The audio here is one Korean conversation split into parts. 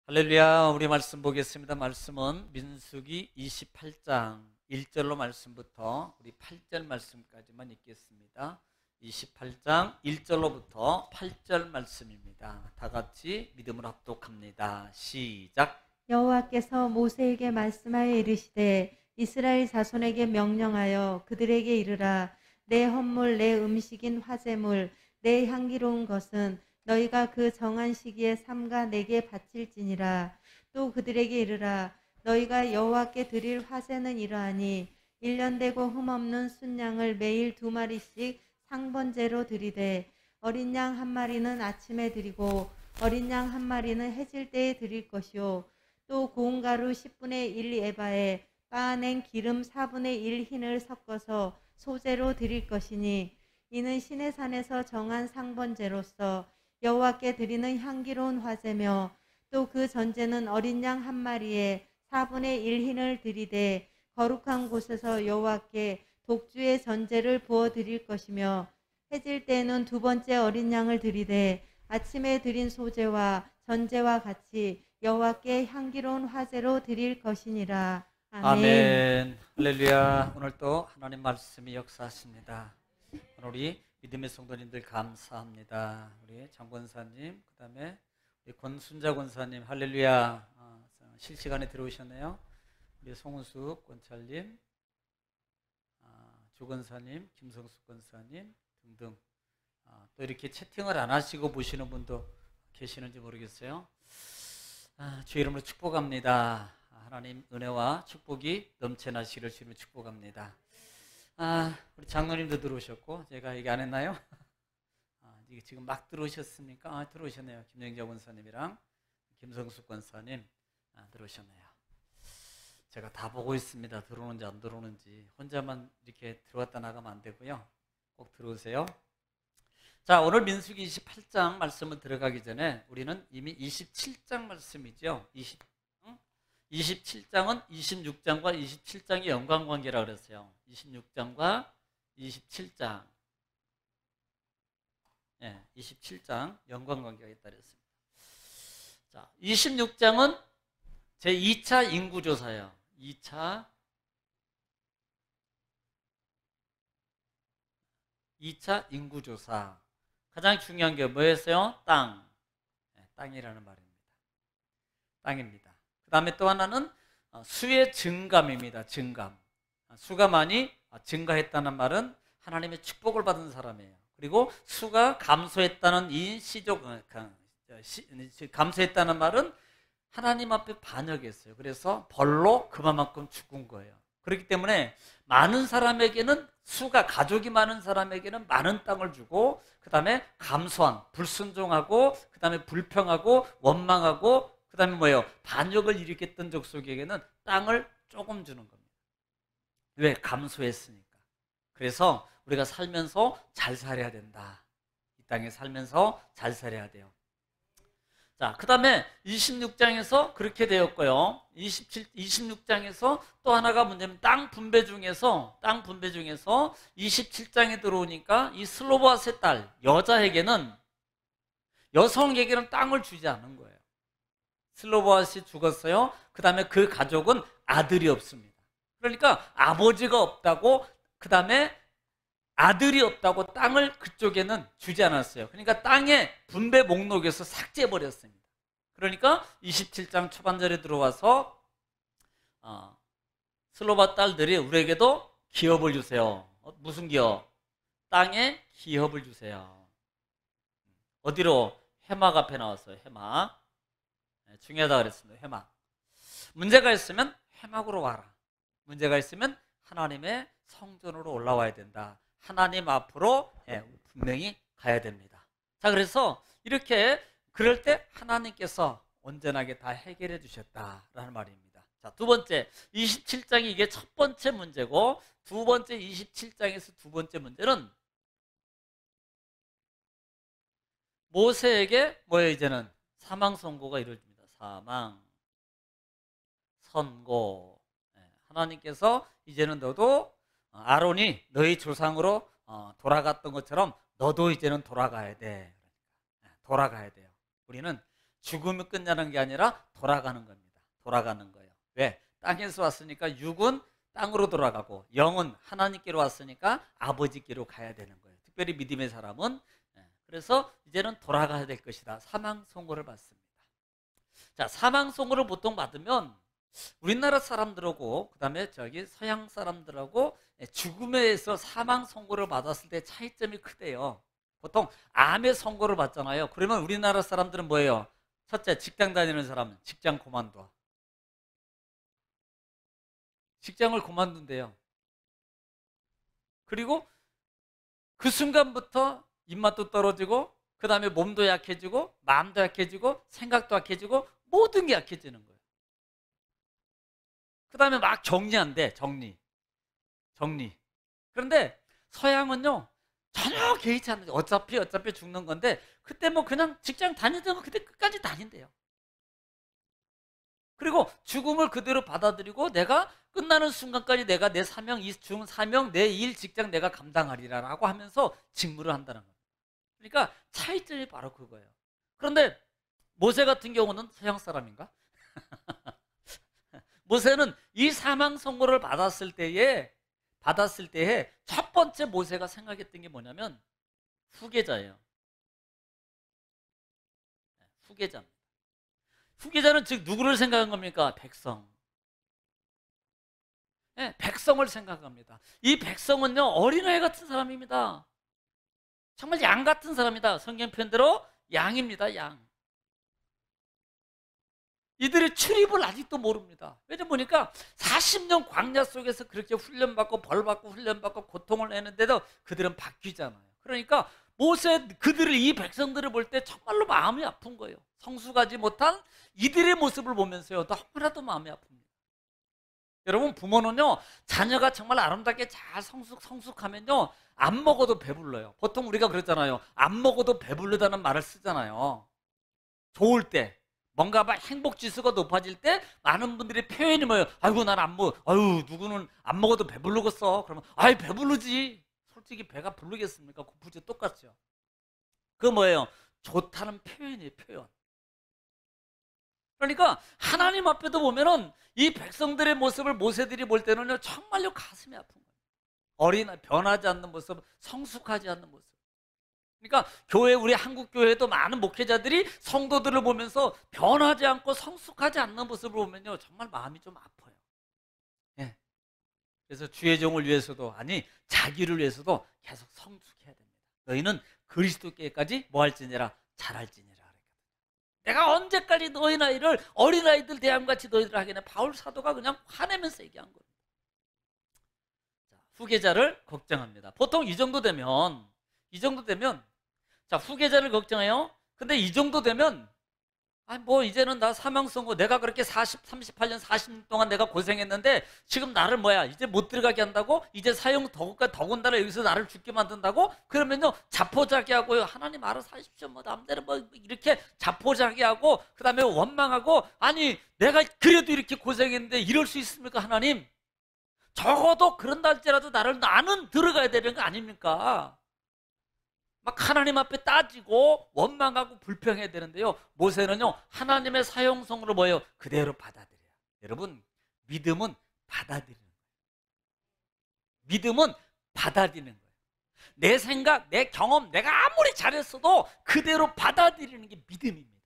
할렐루야. 우리 말씀 보겠습니다. 말씀은 민수기 28장 1절로 말씀부터 우리 8절 말씀까지만 읽겠습니다. 28장 1절로부터 8절 말씀입니다. 다 같이 믿음으로 합독합니다. 시작. 여호와께서 모세에게 말씀하여 이르시되 이스라엘 자손에게 명령하여 그들에게 이르라. 내 헌물 내 음식인 화제물 내 향기로운 것은 너희가 그 정한 시기에 삼가 내게 바칠지니라. 또 그들에게 이르라. 너희가 여호와께 드릴 화제는 이러하니 1년 되고 흠없는 순양을 매일 2마리씩 상번제로 드리되 어린 양 1마리는 아침에 드리고 어린 양 1마리는 해질 때에 드릴 것이요 또 고운 가루 10분의 1 에바에 빻아낸 기름 4분의 1 흰을 섞어서 소제로 드릴 것이니 이는 시내산에서 정한 상번제로서 여호와께 드리는 향기로운 화제며 또 그 전제는 어린 양 1마리에 4분의 1 흰을 드리되 거룩한 곳에서 여호와께 독주의 전제를 부어 드릴 것이며 해질 때에는 2번째 어린 양을 드리되 아침에 드린 소제와 전제와 같이 여호와께 향기로운 화제로 드릴 것이니라. 아멘. 아멘. 할렐루야. 오늘 또 하나님 말씀이 역사하십니다. 오늘 우리 믿음의 성도님들 감사합니다. 우리 장권사님, 그 다음에 우리 권순자 권사님, 할렐루야. 실시간에 들어오셨네요. 우리 송은숙 권찰님, 조 권사님, 김성숙 권사님 등등. 또 이렇게 채팅을 안 하시고 보시는 분도 계시는지 모르겠어요. 주의 이름으로 축복합니다. 하나님 은혜와 축복이 넘쳐나시기를 주님으로 축복합니다. 우리 장로님도 들어오셨고, 제가 얘기 안 했나요? 이게 지금 막 들어오셨습니까? 들어오셨네요. 김영자 권사님이랑 김성숙 권사님 들어오셨네요. 제가 다 보고 있습니다. 들어오는지 안 들어오는지. 혼자만 이렇게 들어왔다 나가면 안 되고요. 꼭 들어오세요. 자, 오늘 민수기 28장 말씀을 들어가기 전에 우리는 이미 27장 말씀이죠. 27장은 26장과 27장의 연관관계라고 그랬어요. 26장과 27장. 27장 연관관계가 있다 그랬습니다. 자, 26장은 제2차 인구조사예요. 2차 인구조사. 가장 중요한 게 뭐였어요? 땅이라는 말입니다. 땅입니다. 그 다음에 또 하나는 수의 증감입니다. 증감. 수가 많이 증가했다는 말은 하나님의 축복을 받은 사람이에요. 그리고 수가 감소했다는 이 감소했다는 말은 하나님 앞에 반역했어요. 그래서 벌로 그만큼 죽은 거예요. 그렇기 때문에 많은 사람에게는 수가 가족이 많은 사람에게는 많은 땅을 주고, 그 다음에 감소한 불순종하고, 그 다음에 불평하고 원망하고, 그 다음에 뭐예요? 반역을 일으켰던 족속에게는 땅을 조금 주는 겁니다. 왜? 감소했으니까. 그래서 우리가 살면서 잘 살아야 된다. 이 땅에 살면서 잘 살아야 돼요. 자, 그 다음에 26장에서 그렇게 되었고요. 26장에서 또 하나가 뭐냐면 땅 분배 중에서 27장에 들어오니까 이 슬로바스의 딸, 여성에게는 땅을 주지 않은 거예요. 슬로바스이 죽었어요. 그 다음에 그 가족은 아들이 없습니다. 그러니까 아버지가 없다고, 그 다음에 아들이 없다고 땅을 그쪽에는 주지 않았어요. 그러니까 땅의 분배 목록에서 삭제해버렸습니다. 그러니까 27장 초반절에 들어와서 슬로바 딸들이 우리에게도 기업을 주세요. 무슨 기업? 땅에 기업을 주세요. 어디로? 해막 앞에 나왔어요. 해막. 중요하다 그랬습니다. 해막. 문제가 있으면 해막으로 와라. 문제가 있으면 하나님의 성전으로 올라와야 된다. 하나님 앞으로 분명히 가야 됩니다. 자, 그래서 이렇게 그럴 때 하나님께서 온전하게 다 해결해 주셨다라는 말입니다. 자, 두 번째 27장이 이게 첫 번째 문제고, 두 번째 27장에서 두 번째 문제는 모세에게 뭐예요? 이제는 사망 선고가 이루어집니다. 사망 선고. 하나님께서 이제는 너도 아론이 너희 조상으로 돌아갔던 것처럼 너도 이제는 돌아가야 돼. 돌아가야 돼요. 우리는 죽음이 끝나는 게 아니라 돌아가는 겁니다. 돌아가는 거예요. 왜? 땅에서 왔으니까 육은 땅으로 돌아가고 영은 하나님께로 왔으니까 아버지께로 가야 되는 거예요. 특별히 믿음의 사람은. 그래서 이제는 돌아가야 될 것이다. 사망 선고를 받습니다. 자, 사망 선고를 보통 받으면 우리나라 사람들하고 그다음에 저기 서양 사람들하고 죽음에서 사망 선고를 받았을 때 차이점이 크대요. 보통 암의 선고를 받잖아요. 그러면 우리나라 사람들은 뭐예요? 첫째, 직장 다니는 사람은 직장 그만둬. 직장을 그만둔대요. 그리고 그 순간부터 입맛도 떨어지고 그 다음에 몸도 약해지고 마음도 약해지고 생각도 약해지고 모든 게 약해지는 거예요. 그 다음에 막 정리한대. 정리. 그런데 서양은요 전혀 개의치 않는데 어차피 죽는 건데 그때 뭐 그냥 직장 다니던 거 그때 끝까지 다닌대요. 그리고 죽음을 그대로 받아들이고 내가 끝나는 순간까지 내가 내 사명, 이 중 사명, 내 일, 직장 내가 감당하리라라고 하면서 직무를 한다는 거예요. 그러니까 차이점이 바로 그거예요. 그런데 모세 같은 경우는 서양 사람인가? 모세는 이 사망 선고를 받았을 때에 첫 번째 모세가 생각했던 게 뭐냐면 후계자예요. 후계자입니다. 후계자는 즉 누구를 생각한 겁니까? 백성. 네, 백성을 생각합니다. 이 백성은요 어린아이 같은 사람입니다. 정말 양 같은 사람이다. 성경 표현대로 양입니다. 양. 이들의 출입을 아직도 모릅니다. 왜냐면 보니까 40년 광야 속에서 그렇게 훈련받고 벌받고 훈련받고 고통을 내는데도 그들은 바뀌잖아요. 그러니까 모세 그들을 이 백성들을 볼 때 정말로 마음이 아픈 거예요. 성숙하지 못한 이들의 모습을 보면서요 너무나도 마음이 아픕니다. 여러분 부모는요 자녀가 정말 아름답게 잘 성숙하면요 안 먹어도 배불러요. 보통 우리가 그러잖아요. 안 먹어도 배부르다는 말을 쓰잖아요. 좋을 때 뭔가 막 행복 지수가 높아질 때 많은 분들이 표현이 뭐예요? 아이고 난 안 먹어. 아유 누구는 안 먹어도 배부르겠어. 그러면 아이 배부르지. 솔직히 배가 부르겠습니까? 고프지 똑같죠. 그 뭐예요? 좋다는 표현이에요. 표현. 그러니까 하나님 앞에도 보면은 이 백성들의 모습을 모세들이 볼 때는요 정말로 가슴이 아픈 거예요. 어린아이 변하지 않는 모습, 성숙하지 않는 모습. 그러니까 교회 우리 한국 교회도 많은 목회자들이 성도들을 보면서 변하지 않고 성숙하지 않는 모습을 보면요 정말 마음이 좀 아파요. 예. 그래서 주의 종을 위해서도 아니 자기를 위해서도 계속 성숙해야 됩니다. 너희는 그리스도께까지 뭐 할지니라 잘할지니라. 내가 언제까지 너희 나이를 어린아이들 대함같이 너희들 하겠냐. 바울 사도가 그냥 화내면서 얘기한 겁니다. 자, 후계자를 걱정합니다. 보통 이 정도 되면 자 후계자를 걱정해요. 근데 이 정도 되면 뭐 이제는 나 사망 선고 내가 그렇게 38년 40년 동안 내가 고생했는데 지금 나를 뭐야 이제 못 들어가게 한다고 이제 사형 더군다나 여기서 나를 죽게 만든다고 그러면요 자포자기하고요 하나님 알아서 하십시오 뭐 남대로 뭐 이렇게 자포자기하고 그 다음에 원망하고 아니 내가 그래도 이렇게 고생했는데 이럴 수 있습니까 하나님? 적어도 그런다 할지라도 나는 들어가야 되는 거 아닙니까? 막 하나님 앞에 따지고 원망하고 불평해야 되는데요. 모세는요 하나님의 사형성으로 뭐예요? 그대로 받아들여요. 여러분 믿음은 받아들이는 거예요. 믿음은 받아들이는 거예요. 내 생각, 내 경험, 내가 아무리 잘했어도 그대로 받아들이는 게 믿음입니다.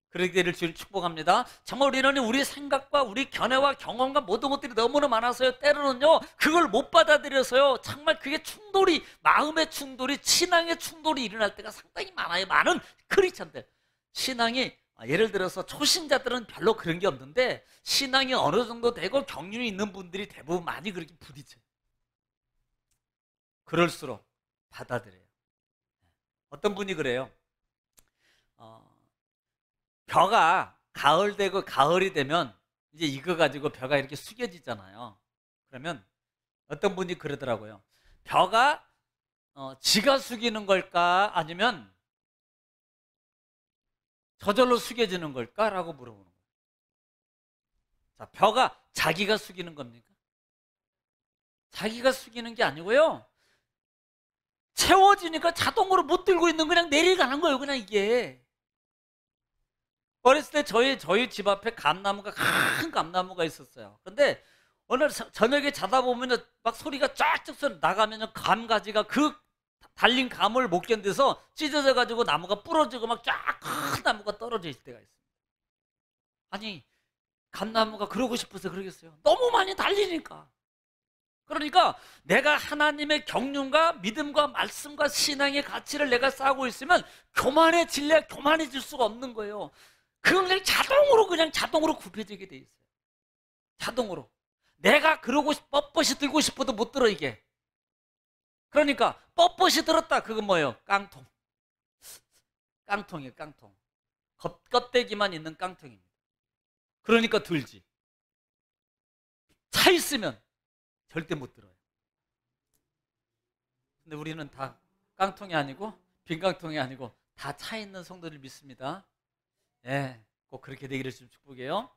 그러게 되를 주님 축복합니다. 정말 우리는 우리 생각과 우리 견해와 경험과 모든 것들이 너무나 많아서요 때로는요 그걸 못 받아들여서요 정말 그게 충돌이 마음의 충돌이 신앙의 충돌이 일어날 때가 상당히 많아요. 많은 크리스천들 신앙이 예를 들어서 초신자들은 별로 그런 게 없는데 신앙이 어느 정도 되고 경륜이 있는 분들이 대부분 많이 그렇게 부딪혀요. 그럴수록 받아들여요. 어떤 분이 그래요. 벼가 가을이 되면 이제 이거 가지고 벼가 이렇게 숙여지잖아요. 그러면 어떤 분이 그러더라고요. 벼가 지가 숙이는 걸까 아니면 저절로 숙여지는 걸까? 라고 물어보는 거예요. 자, 벼가 자기가 숙이는 겁니까? 자기가 숙이는 게 아니고요. 채워지니까 자동으로 못 들고 있는 그냥 내려가는 거예요. 그냥 이게. 어렸을 때 저희 집 앞에 감나무가 큰 감나무가 있었어요. 그런데 어느 저녁에 자다 보면 막 소리가 쫙쫙 나가면 감 가지가 그 달린 감을 못 견뎌서 찢어져 가지고 나무가 부러지고 막 쫙 큰 나무가 떨어져 있을 때가 있어요. 아니, 감나무가 그러고 싶어서 그러겠어요. 너무 많이 달리니까. 그러니까 내가 하나님의 경륜과 믿음과 말씀과 신앙의 가치를 내가 쌓고 있으면 교만해질 수가 없는 거예요. 그건 그냥 자동으로 굽혀지게 돼 있어요. 자동으로. 내가 그러고 뻣뻣이 들고 싶어도 못 들어, 이게. 그러니까 뻣뻣이 들었다. 그건 뭐예요? 깡통이에요, 깡통. 껍데기만 있는 깡통입니다. 그러니까 들지. 차 있으면 절대 못 들어요. 근데 우리는 다 깡통이 아니고 빈 깡통이 아니고 다 차 있는 성도를 믿습니다. 예, 꼭 그렇게 되기를 좀 축복해요.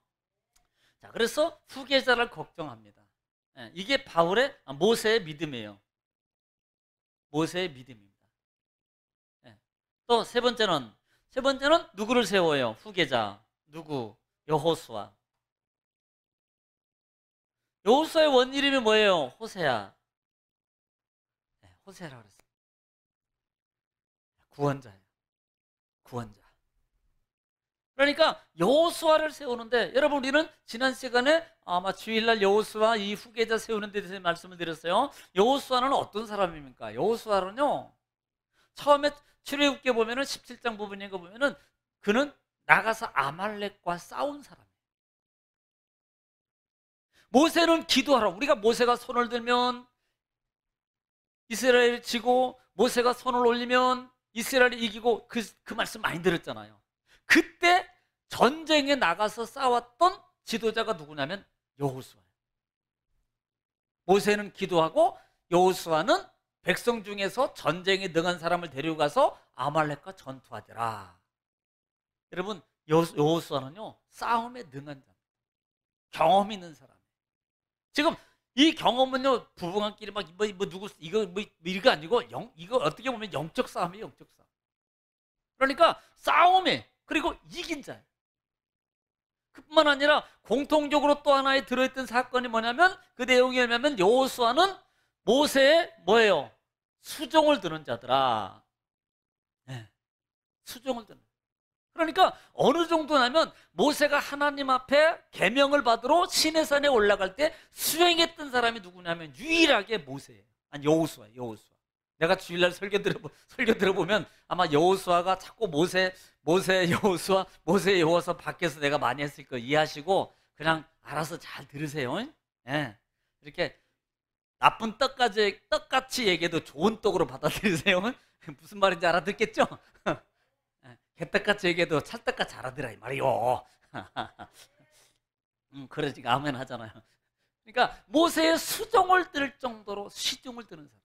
자, 그래서 후계자를 걱정합니다. 예, 이게 모세의 믿음이에요. 모세의 믿음입니다. 예. 또 세 번째는 누구를 세워요? 후계자. 누구? 여호수아. 여호수아의 원 이름이 뭐예요? 호세아. 네, 호세라고 그랬어요. 구원자예요. 구원자. 그러니까 여호수아를 세우는데, 여러분, 우리는 지난 시간에 아마 주일날 여호수아 이 후계자 세우는 데 대해서 말씀을 드렸어요. 여호수아는 어떤 사람입니까? 여호수아는요, 처음에 출애굽기에 보면은 17장 부분인 거 보면은 그는 나가서 아말렉과 싸운 사람이에요. 모세는 기도하라. 우리가 모세가 손을 들면 이스라엘이 지고, 모세가 손을 올리면 이스라엘이 이기고, 그 말씀 많이 들었잖아요. 그때 전쟁에 나가서 싸웠던 지도자가 누구냐면 여호수아예요. 모세는 기도하고 여호수아는 백성 중에서 전쟁에 능한 사람을 데려가서 아말렉과 전투하더라. 여러분, 여호수아는요, 싸움에 능한 자입니다. 경험 있는 사람. 지금 이 경험은요, 부부간끼리 막 누구 이거 아니고 이거 어떻게 보면 영적 싸움이에요, 영적 싸움. 그러니까 싸움에, 그리고 이긴 자예요. 그뿐만 아니라 공통적으로 또 하나에 들어있던 사건이 뭐냐면, 그 내용이 뭐냐면 여호수아는 모세의 뭐예요? 수종을 드는 자더라. 네, 수종을 드는. 그러니까 어느 정도냐면 모세가 하나님 앞에 계명을 받으러 시내산에 올라갈 때 수행했던 사람이 누구냐면 유일하게 모세예요. 아니, 여호수아예요, 여호수아. 내가 주일날 설교 들어보면 아마 여호수아가 자꾸 모세 여호수아 밖에서 내가 많이 했을 거 이해하시고 그냥 알아서 잘 들으세요. 예. 이렇게 나쁜 떡같이 얘기해도 좋은 떡으로 받아들이세요. 무슨 말인지 알아듣겠죠? 개떡같이 얘기해도 찰떡같이 알아들어 이 말이요. 그러니까 아멘 하잖아요. 그러니까 모세의 수종을 들 정도로 시중을 드는 사람.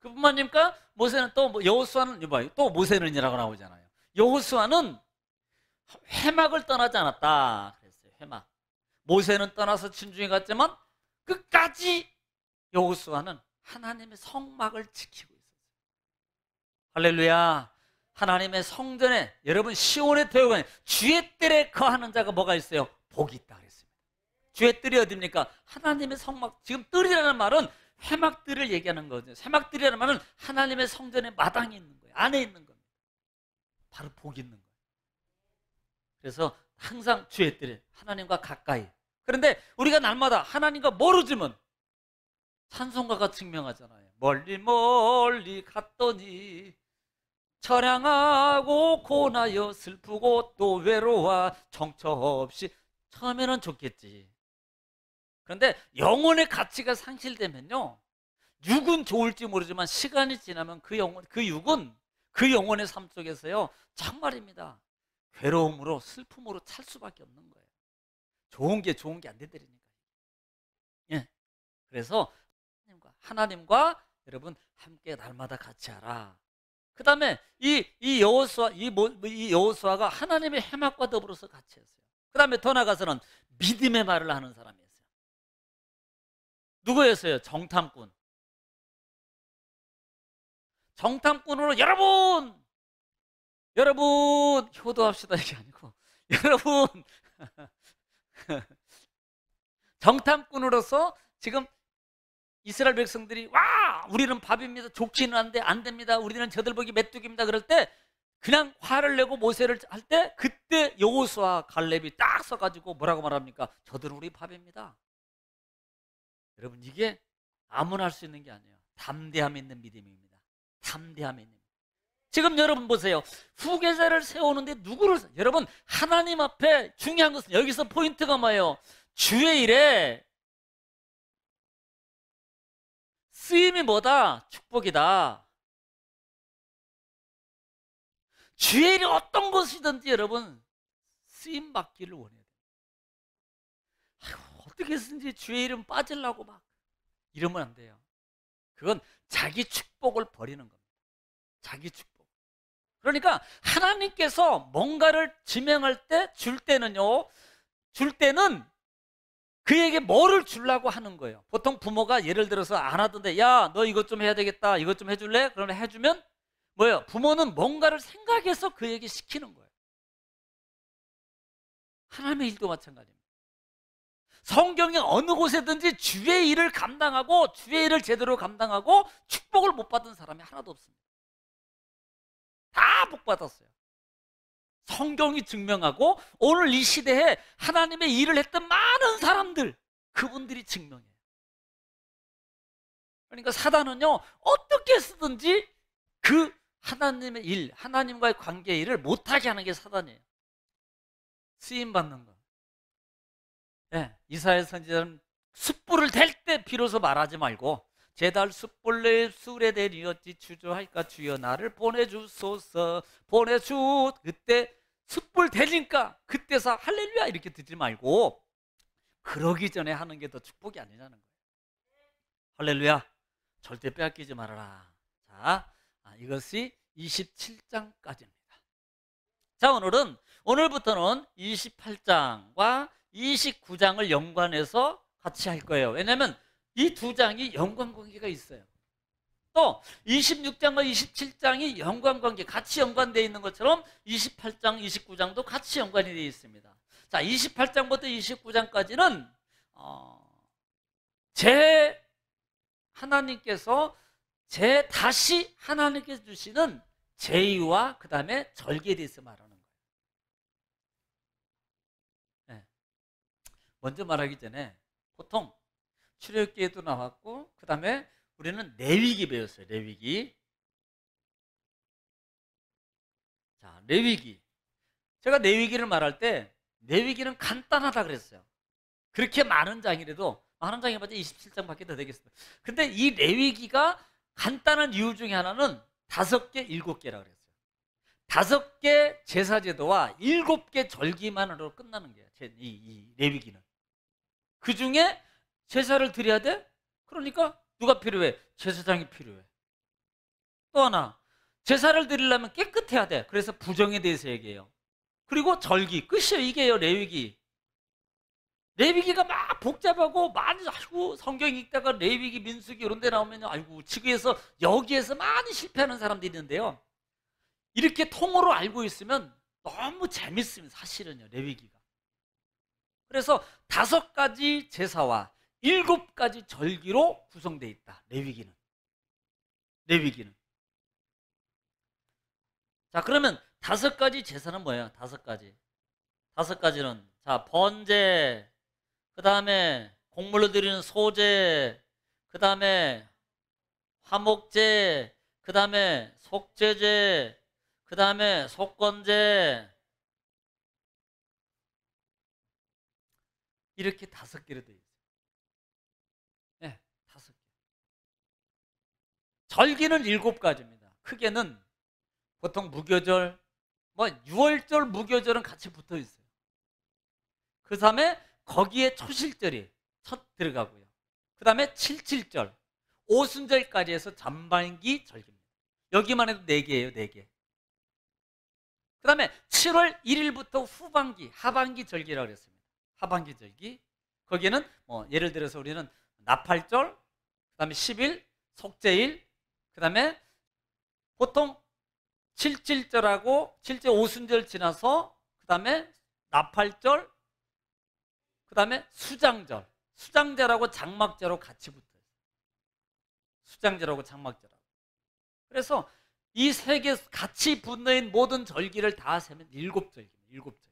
그뿐만 아니까 모세는 또 여호수아는 또 모세는이라고 나오잖아요. 여호수아는 회막을 떠나지 않았다 그랬어요. 회막. 모세는 떠나서 진중에 갔지만 끝까지 여호수아는 하나님의 성막을 지키고 있었어요. 할렐루야. 하나님의 성전에, 여러분, 시온의 태우관에 주의 뜰에 거하는 자가 뭐가 있어요? 복이 있다 그랬습니다. 주의 뜰이 어디입니까? 하나님의 성막. 지금 뜰이라는 말은 회막들을 얘기하는 거죠. 회막들이라는 말은 하나님의 성전의 마당에 있는 거예요. 안에 있는 겁니다. 바로 복이 있는 거예요. 그래서 항상 주의 뜰에 하나님과 가까이. 그런데 우리가 날마다 하나님과 멀어지면 찬송가가 증명하잖아요. 멀리 멀리 갔더니 처량하고 고나여 슬프고 또 외로워 정처 없이. 처음에는 좋겠지. 그런데 영혼의 가치가 상실되면요, 육은 좋을지 모르지만 시간이 지나면 그 육은 그 영혼의 삶 속에서요, 정말입니다, 괴로움으로 슬픔으로 찰 수밖에 없는 거예요. 좋은 게 안 되더라니까. 예. 그래서 하나님과 여러분 함께 날마다 같이 하라. 그 다음에 이 여호수아가 하나님의 해막과 더불어서 같이 했어요. 그 다음에 더 나가서는 믿음의 말을 하는 사람이었어요. 누구였어요? 정탐꾼. 정탐꾼으로 여러분 효도합시다 이게 아니고 여러분, 정탐꾼으로서 지금 이스라엘 백성들이 와 우리는 밥입니다, 좋지는 않은데 안 됩니다, 우리는 저들 보기 메뚜기입니다 그럴 때 그냥 화를 내고 모세를 할 때 그때 여호수아 갈렙이 딱 서가지고 뭐라고 말합니까? 저들은 우리 밥입니다. 여러분, 이게 아무나 할 수 있는 게 아니에요. 담대함 있는 믿음입니다. 담대함 있는. 지금 여러분 보세요. 후계자를 세우는데 누구를, 여러분 하나님 앞에 중요한 것은 여기서 포인트가 뭐예요? 주의 일에 쓰임이 뭐다? 축복이다. 주의 일이 어떤 것이든지 여러분 쓰임 받기를 원해야 돼요. 아이고, 어떻게 해서든지 주의 이름 빠지려고 막 이러면 안 돼요. 그건 자기 축복을 버리는 겁니다. 자기 축복. 그러니까 하나님께서 뭔가를 지명할 때 줄 때는요, 줄 때는 그에게 뭐를 주려고 하는 거예요. 보통 부모가 예를 들어서 안 하던데 야 너 이것 좀 해야 되겠다, 이것 좀 해줄래? 그러면 해주면 뭐예요? 부모는 뭔가를 생각해서 그에게 시키는 거예요. 하나님의 일도 마찬가지입니다. 성경에 어느 곳에든지 주의 일을 감당하고 주의 일을 제대로 감당하고 축복을 못 받은 사람이 하나도 없습니다. 다 복 받았어요. 성경이 증명하고 오늘 이 시대에 하나님의 일을 했던 많은 사람들, 그분들이 증명해요. 그러니까 사단은요 어떻게 쓰든지 그 하나님의 일, 하나님과의 관계의 일을 못하게 하는 게 사단이에요. 쓰임받는 거. 네, 이사야 선지자는 숯불을 댈 때 비로소 말하지 말고 제달 숯불 내 술에 대리었지 주저할까 주여 나를 보내주소서 보내주. 그때 숯불 대니까 그때서 할렐루야 이렇게 듣지 말고 그러기 전에 하는 게 더 축복이 아니냐는 거예요. 할렐루야. 절대 빼앗기지 말아라. 자, 이것이 27장까지입니다. 자, 오늘부터는 28장과 29장을 연관해서 같이 할 거예요. 왜냐하면 이 두 장이 연관관계가 있어요. 또 26장과 27장이 연관관계, 같이 연관되어 있는 것처럼 28장, 29장도 같이 연관이 되어 있습니다. 자, 28장부터 29장까지는 하나님께서 다시 하나님께서 주시는 제의와 그 다음에 절기에 대해서 말하는 거예요. 네. 먼저 말하기 전에 보통 출애굽기에도 나왔고 그 다음에 우리는 레위기 배웠어요. 레위기. 자, 레위기. 제가 레위기를 말할 때 레위기는 간단하다 그랬어요. 그렇게 많은 장이라도 많은 장이 맞아 27장밖에 더 되겠습니다. 근데 이 레위기가 간단한 이유 중에 하나는 5개, 7개라고 그랬어요. 5개 제사제도와 7개 절기만으로 끝나는 거예요. 이 레위기는. 그 중에 제사를 드려야 돼? 그러니까 누가 필요해? 제사장이 필요해. 또 하나, 제사를 드리려면 깨끗해야 돼. 그래서 부정에 대해서 얘기해요. 그리고 절기, 끝이에요. 이게요, 레위기. 레위기가 막 복잡하고 많이, 아이고 성경 읽다가 레위기, 민수기 이런 데 나오면 아이고 지구에서 여기에서 많이 실패하는 사람들이 있는데요. 이렇게 통으로 알고 있으면 너무 재밌습니다. 사실은요, 레위기가. 그래서 5가지 제사와 7가지 절기로 구성되어 있다. 레위기는. 자, 그러면 5가지 제사는 뭐예요? 5가지. 5가지는 자, 번제, 그 다음에 곡물로 드리는 소제, 그 다음에 화목제, 그 다음에 속죄제, 그 다음에 속건제. 이렇게 5개로 되어 있어요. 네, 5개. 절기는 7가지입니다. 크게는 보통 무교절, 유월절, 무교절은 같이 붙어 있어요. 그 다음에 거기에 초실절이 첫 들어가고요. 그 다음에 77절, 오순절까지 해서 잠반기 절기입니다. 여기만 해도 4개예요, 4개. 그 다음에 7월 1일부터 후반기, 하반기 절기라고 그랬습니다. 하반기 절기. 거기에는 예를 들어서 우리는 나팔절, 그 다음에 10일, 속죄일, 그 다음에 보통 77절하고 7절 오순절 지나서 그 다음에 나팔절, 그 다음에 수장절. 수장절하고 장막절하고 같이 붙어요. 수장절하고 장막절하고. 그래서 이 세 개 같이 붙는 모든 절기를 다 세면 7절기입니다. 7절기.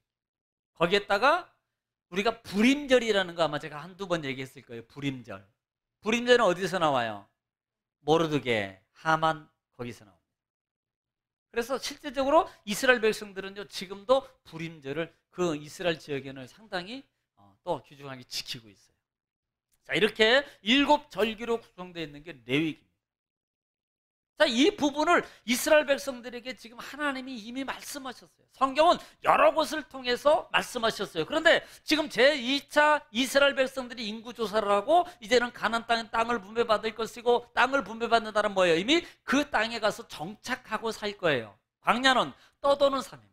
거기에다가 우리가 불임절이라는 거 아마 제가 한두 번 얘기했을 거예요. 불임절. 불임절은 어디서 나와요? 모르드게, 하만, 거기서 나옵니다. 그래서 실제적으로 이스라엘 백성들은요, 지금도 불임절을 그 이스라엘 지역에는 상당히 또 귀중하게 지키고 있어요. 자, 이렇게 7절기로 구성되어 있는 게 레위기입니다. 자, 이 부분을 이스라엘 백성들에게 지금 하나님이 이미 말씀하셨어요. 성경은 여러 곳을 통해서 말씀하셨어요. 그런데 지금 제2차 이스라엘 백성들이 인구조사를 하고 이제는 가나안 땅에 땅을 분배받을 것이고, 땅을 분배받는다는 뭐예요? 이미 그 땅에 가서 정착하고 살 거예요. 광야는 떠도는 삶입니다.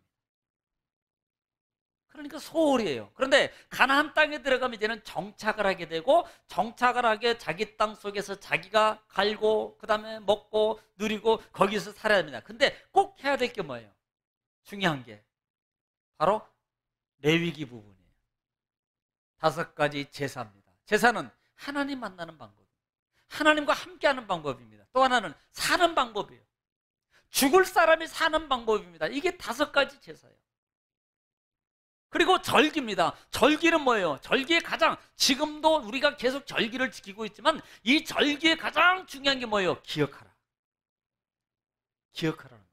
그러니까 소홀이에요. 그런데 가나안 땅에 들어가면 이제는 정착을 하게 되고, 정착을 하게 자기 땅 속에서 자기가 갈고 그 다음에 먹고 누리고 거기서 살아야 합니다. 근데 꼭 해야 될 게 뭐예요? 중요한 게 바로 레위기 부분이에요. 5가지 제사입니다. 제사는 하나님 만나는 방법, 하나님과 함께하는 방법입니다. 또 하나는 사는 방법이에요. 죽을 사람이 사는 방법입니다. 이게 5가지 제사예요. 그리고 절기입니다. 절기는 뭐예요? 절기의 가장, 지금도 우리가 계속 절기를 지키고 있지만 이 절기의 가장 중요한 게 뭐예요? 기억하라. 기억하라는 거예요.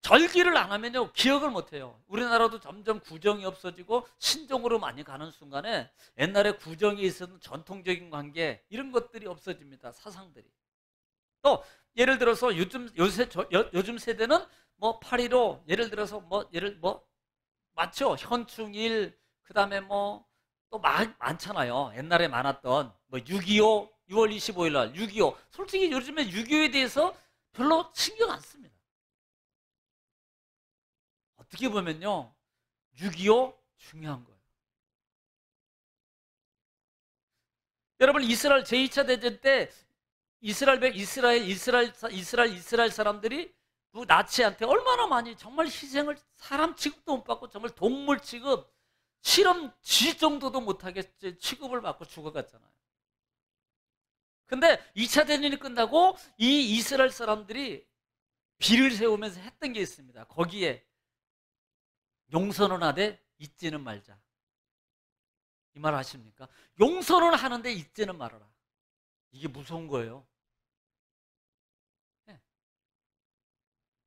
절기를 안 하면요, 기억을 못 해요. 우리나라도 점점 구정이 없어지고 신정으로 많이 가는 순간에 옛날에 구정에 있었던 전통적인 관계, 이런 것들이 없어집니다. 사상들이. 또 예를 들어서 요즘 세대는 뭐 8.15, 예를 들어서 맞죠? 현충일, 그 다음에 뭐 또 많잖아요. 옛날에 많았던 뭐 6.25, 6월 25일 날 6.25. 솔직히 요즘에 6.25에 대해서 별로 신경 안 씁니다. 어떻게 보면요, 6.25 중요한 거예요. 여러분, 이스라엘 제2차 대전 때 이스라엘 사람들이 나치한테 얼마나 많이 정말 희생을, 사람 취급도 못 받고 정말 동물 취급, 실험쥐 정도도 못하게 취급을 받고 죽어갔잖아요. 근데 2차 대전이 끝나고 이 이스라엘 사람들이 비를 세우면서 했던 게 있습니다. 거기에 용서는 하되 잊지는 말자. 이 말 아십니까? 용서는 하는데 잊지는 말아라. 이게 무서운 거예요.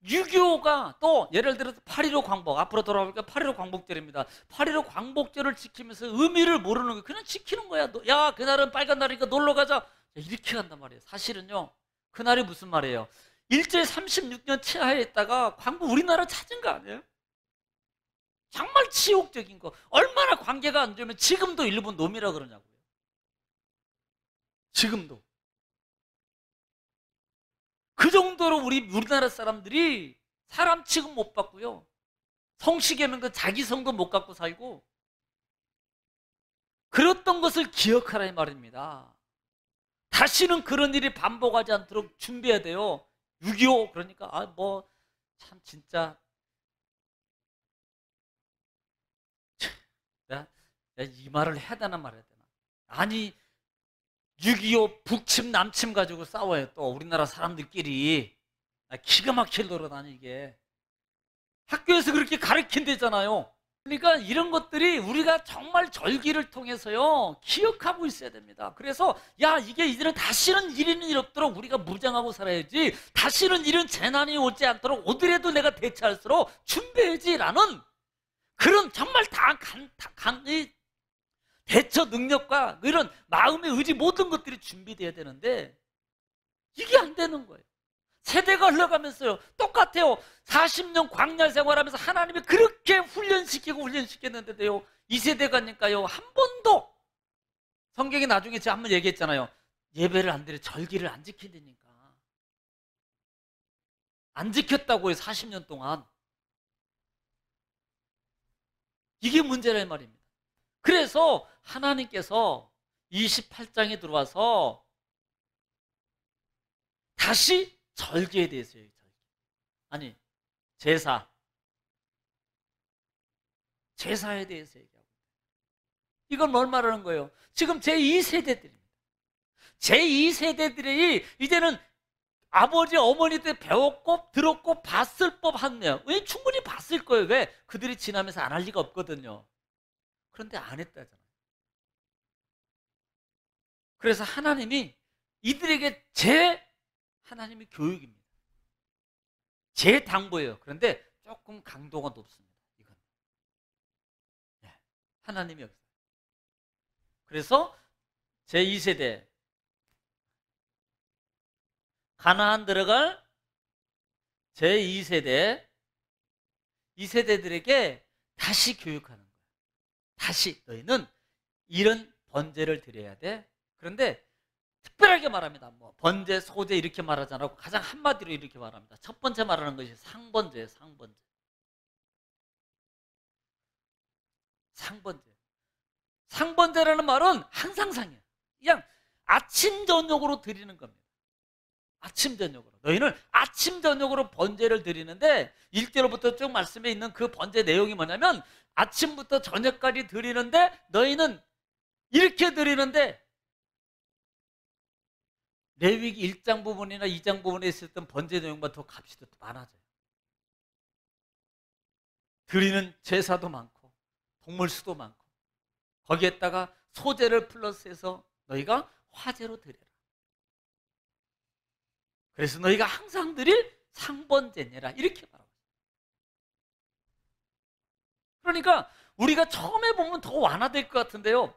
6.25가 또 예를 들어서 8.15 광복, 앞으로 돌아보니까 8.15 광복절입니다. 8.15 광복절을 지키면서 의미를 모르는 거예요. 그냥 지키는 거야. 야, 그날은 빨간 날이니까 놀러 가자. 이렇게 간단 말이에요. 사실은요, 그날이 무슨 말이에요? 일제 36년 치하에 있다가 광복 우리나라 찾은 거 아니에요? 정말 치욕적인 거. 얼마나 관계가 안 좋으면 지금도 일본 놈이라 그러냐고요. 지금도. 그 정도로 우리나라 사람들이 사람 취급 못 받고요, 성시계명도 자기 성도 못 갖고 살고 그랬던 것을 기억하라 이 말입니다. 다시는 그런 일이 반복하지 않도록 준비해야 돼요. 6.25 그러니까 참 진짜 내가 이 말을 해야 되나 말해야 되나. 아니, 6.25 북침 남침 가지고 싸워요. 또 우리나라 사람들끼리 기가 막힐 노릇 이게. 학교에서 그렇게 가르친대잖아요. 그러니까 이런 것들이 우리가 정말 절기를 통해서요, 기억하고 있어야 됩니다. 그래서 이게 이제는 다시는 이런 일 없도록 우리가 무장하고 살아야지, 다시는 이런 재난이 오지 않도록 오더라도 내가 대처할수록 준비해야지라는 그런 정말 대처 능력과 이런 마음의 의지, 모든 것들이 준비돼야 되는데 이게 안 되는 거예요. 세대가 흘러가면서요, 똑같아요. 40년 광야 생활하면서 하나님이 그렇게 훈련시켰는데도요, 이 세대가니까요, 한 번도, 성경이 나중에 제가 한번 얘기했잖아요. 예배를 안 드려, 절기를 안 지킨다니까. 안 지켰다고요, 40년 동안. 이게 문제라 이 말입니다. 그래서 하나님께서 28장에 들어와서 다시 절기에 대해서 제사, 제사에 대해서 얘기하고 이건 뭘 말하는 거예요? 지금 제2세대들입니다. 제2세대들이 이제는 아버지, 어머니 때 배웠고 들었고 봤을 법한데요. 왜? 충분히 봤을 거예요. 왜? 그들이 지나면서 안 할 리가 없거든요. 그런데 안 했다잖아요. 그래서 하나님이 이들에게 하나님이 교육입니다. 제 당부예요. 그런데 조금 강도가 높습니다. 이건 하나님이 없어요. 그래서 제2세대 가나안 들어갈 제2세대 이 세대들에게 다시 교육하는 거예요. 다시 너희는 이런 번제를 드려야 돼. 그런데 특별하게 말합니다. 뭐 번제, 소제 이렇게 말하지 않고 가장 한마디로 이렇게 말합니다. 첫 번째 말하는 것이 상번제예요. 상번제. 상번제. 상번제라는 말은 항상 상이에요. 그냥 아침 저녁으로 드리는 겁니다. 아침 저녁으로. 너희는 아침 저녁으로 번제를 드리는데 1절부터 쭉 말씀에 있는 그 번제 내용이 뭐냐면 아침부터 저녁까지 드리는데 너희는 이렇게 드리는데 레위기 1장 부분이나 2장 부분에 있었던 번제 내용보다 더 값이 더 많아져요. 드리는 제사도 많고 동물 수도 많고 거기에다가 소제를 플러스해서 너희가 화제로 드려라. 그래서 너희가 항상 드릴 상번제니라 이렇게 말하고 있어요. 그러니까 우리가 처음에 보면 더 완화될 것 같은데요.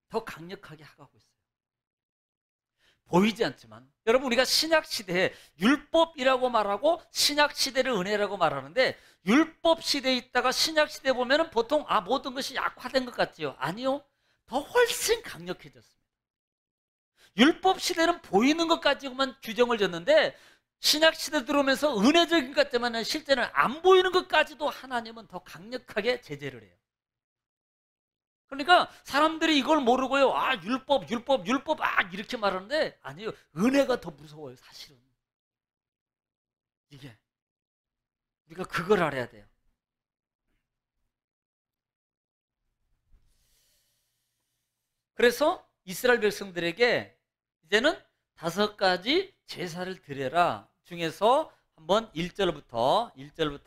더 강력하게 하고 있어요. 보이지 않지만 여러분 우리가 신약시대에 율법이라고 말하고 신약시대를 은혜라고 말하는데 율법시대에 있다가 신약시대에 보면 보통 모든 것이 약화된 것 같지요. 아니요. 더 훨씬 강력해졌습니다. 율법시대는 보이는 것 가지고만 규정을 졌는데 신약시대 들어오면서 은혜적인 것 때문에 실제는 안 보이는 것까지도 하나님은 더 강력하게 제재를 해요. 그러니까 사람들이 이걸 모르고요. 율법 이렇게 말하는데 아니에요. 은혜가 더 무서워요. 사실은. 이게 우리가 그걸 알아야 돼요. 그래서 이스라엘 백성들에게 이제는 5가지 제사를 드려라 중에서 한번 1절부터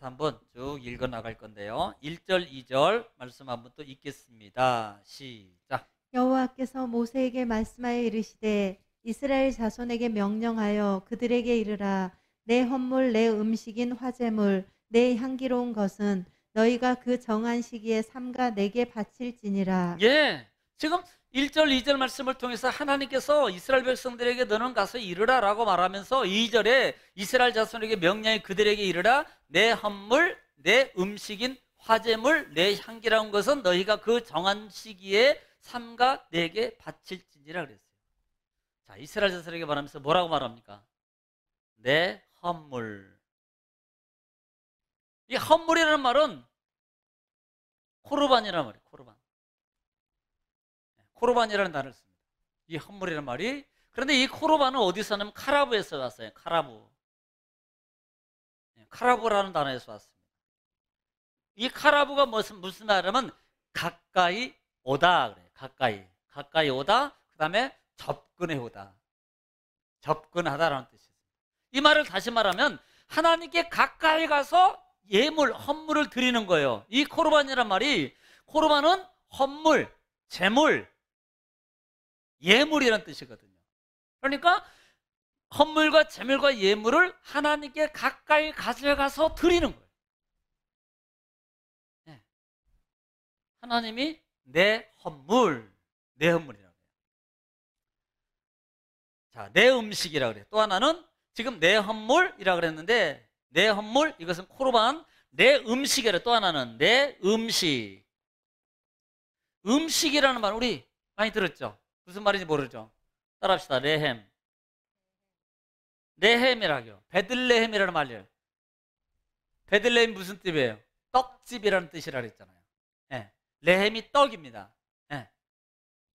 한번 쭉 읽어 나갈 건데요. 1절, 2절 말씀 한번 또 읽겠습니다. 시작. 여호와께서 모세에게 말씀하여 이르시되 이스라엘 자손에게 명령하여 그들에게 이르라 내 헌물 내 음식인 화제물 내 향기로운 것은 너희가 그 정한 시기에 삼가 내게 바칠지니라. 예, 지금 1절, 2절 말씀을 통해서 하나님께서 이스라엘 백성들에게 너는 가서 이르라 라고 말하면서 2절에 이스라엘 자손에게 명령해 그들에게 이르라 내 헌물, 내 음식인 화제물, 내 향기로운 것은 너희가 그 정한 시기에 삼가 내게 바칠지니라 그랬어요. 자, 이스라엘 자손에게 말하면서 뭐라고 말합니까? 내 헌물. 이 헌물이라는 말은 코르반이라는 말이에요. 코르반이라는 단어를 씁니다. 이 헌물이라는 말이. 그런데 이 코르반은 어디서 왔냐면 카라브에서 왔어요. 카라브라는 단어에서 왔습니다. 이 카라브가 무슨 말이냐면 가까이 오다 그래요. 가까이 오다. 그 다음에 접근해 오다. 접근하다라는 뜻이에요. 이 말을 다시 말하면 하나님께 가까이 가서 예물, 헌물을 드리는 거예요. 이 코르반이란 말이 코르반은 헌물, 제물, 예물이라는 뜻이거든요. 그러니까 헌물과 제물과 예물을 하나님께 가까이 가져가서 드리는 거예요. 네. 하나님이 내 헌물이라고 해요. 자, 내 음식이라고 그래요. 또 하나는 지금 내 헌물이라고 그랬는데 내 헌물, 이것은 코르반, 내 음식이라. 또 하나는 내 음식. 음식이라는 말 우리 많이 들었죠? 무슨 말인지 모르죠? 따라합시다. 레헴. 레헴이라고요. 베들레헴이라는 말이에요. 베들레헴 무슨 뜻이에요? 떡집이라는 뜻이라 그랬잖아요. 네. 레헴이 떡입니다. 네.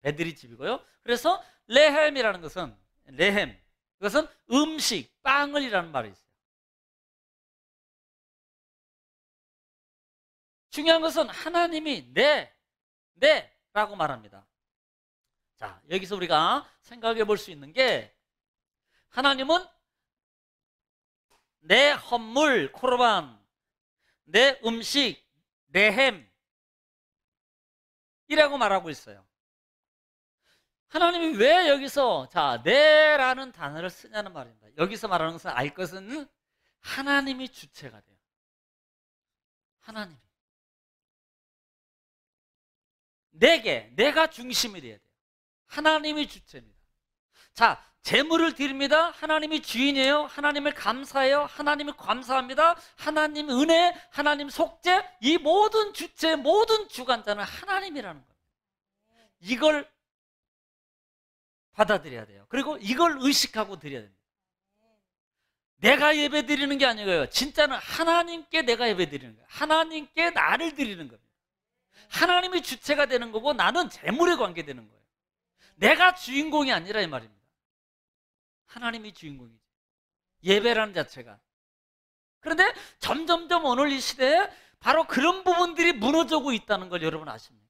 베들이 집이고요. 그래서 레헴이라는 것은 레헴. 그것은 음식, 빵을이라는 말이 있어요. 중요한 것은 하나님이 라고 말합니다. 자, 여기서 우리가 생각해 볼 수 있는 게, 하나님은 내 헌물 코르반, 내 음식 레헴 이라고 말하고 있어요. 하나님이 왜 여기서 내라는 단어를 쓰냐는 말입니다. 여기서 말하는 것은, 알 것은 하나님이 주체가 돼요. 하나님이 내가 중심이 돼야 돼요. 하나님이 주체입니다. 자, 제물을 드립니다. 하나님이 주인이에요. 하나님을 감사해요. 하나님을 감사합니다. 하나님 은혜, 하나님 속죄, 이 모든 주체, 모든 주관자는 하나님이라는 거예요. 이걸 받아들여야 돼요. 그리고 이걸 의식하고 드려야 됩니다. 내가 예배 드리는 게 아니고요. 진짜는 하나님께 내가 예배 드리는 거예요. 하나님께 나를 드리는 겁니다. 하나님이 주체가 되는 거고 나는 재물에 관계되는 거예요. 내가 주인공이 아니라 이 말입니다. 하나님이 주인공이지, 예배라는 자체가. 그런데 점점점 오늘 이 시대에 바로 그런 부분들이 무너지고 있다는 걸 여러분 아십니까?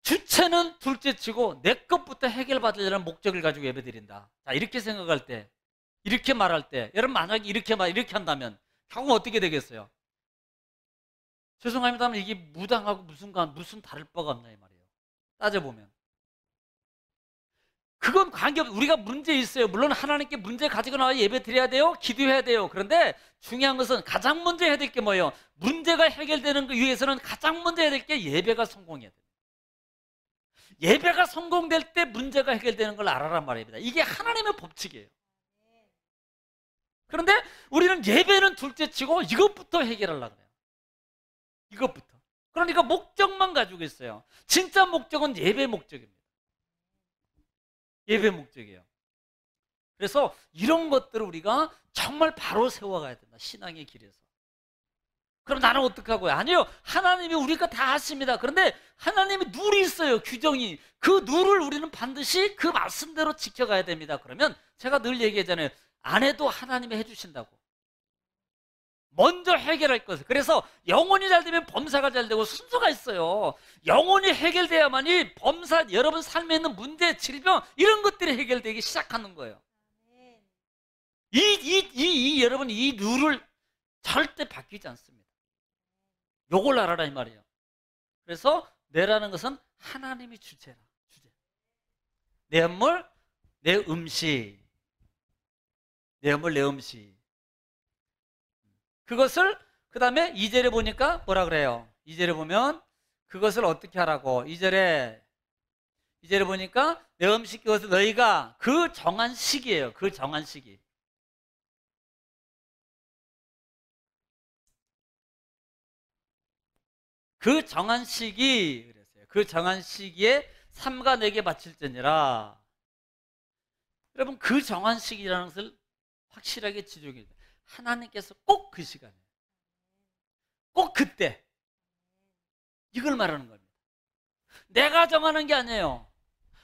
주체는 둘째치고 내 것부터 해결받으려는 목적을 가지고 예배드린다. 자, 이렇게 생각할 때, 이렇게 말할 때, 여러분 만약에 이렇게 한다면 결국 어떻게 되겠어요? 죄송합니다만 이게 무당하고 무슨 다를 바가 없나 이 말이에요. 따져보면 그건 관계없어요. 우리가 문제 있어요. 물론 하나님께 문제 가지고 나와 예배 드려야 돼요. 기도해야 돼요. 그런데 중요한 것은 가장 먼저 해야 될 게 뭐예요? 문제가 해결되는 그 위해서는 가장 먼저 해야 될 게 예배가 성공해야 돼요. 예배가 성공될 때 문제가 해결되는 걸 알아란 말입니다. 이게 하나님의 법칙이에요. 그런데 우리는 예배는 둘째치고 이것부터 해결하려고 그래요. 이것부터. 그러니까 목적만 가지고 있어요. 진짜 목적은 예배 목적입니다. 예배 목적이에요. 그래서 이런 것들을 우리가 정말 바로 세워가야 된다. 신앙의 길에서. 그럼 나는 어떻게 하고요? 아니요. 하나님이 우리가 다 하십니다. 그런데 하나님이 룰이 있어요. 규정이. 그 룰을 우리는 반드시 그 말씀대로 지켜가야 됩니다. 그러면 제가 늘 얘기하잖아요. 안 해도 하나님이 해주신다고. 먼저 해결할 것을. 그래서 영혼이 잘 되면 범사가 잘 되고 순서가 있어요. 영혼이 해결돼야만이 여러분 삶에 있는 문제, 질병 이런 것들이 해결되기 시작하는 거예요. 여러분 이 룰을 절대 바뀌지 않습니다. 요걸 알아라 이 말이에요. 그래서 내라는 것은 하나님이 주체라. 주체. 내 헌물, 내 음식. 내 헌물, 내 음식. 그것을 그 다음에 2절에 보니까 뭐라 그래요? 2절에 보면 그것을 어떻게 하라고? 2절에 보니까 내 음식 그것을 너희가 그 정한 시기예요. 그 정한 시기. 그 정한 시기 그랬어요. 그 정한 시기에 삼가 내게 바칠지니라. 여러분 그 정한 시기라는 것을 확실하게 지적해야 돼요. 하나님께서 꼭 그 시간에, 꼭 그때 이걸 말하는 겁니다. 내가 정하는 게 아니에요.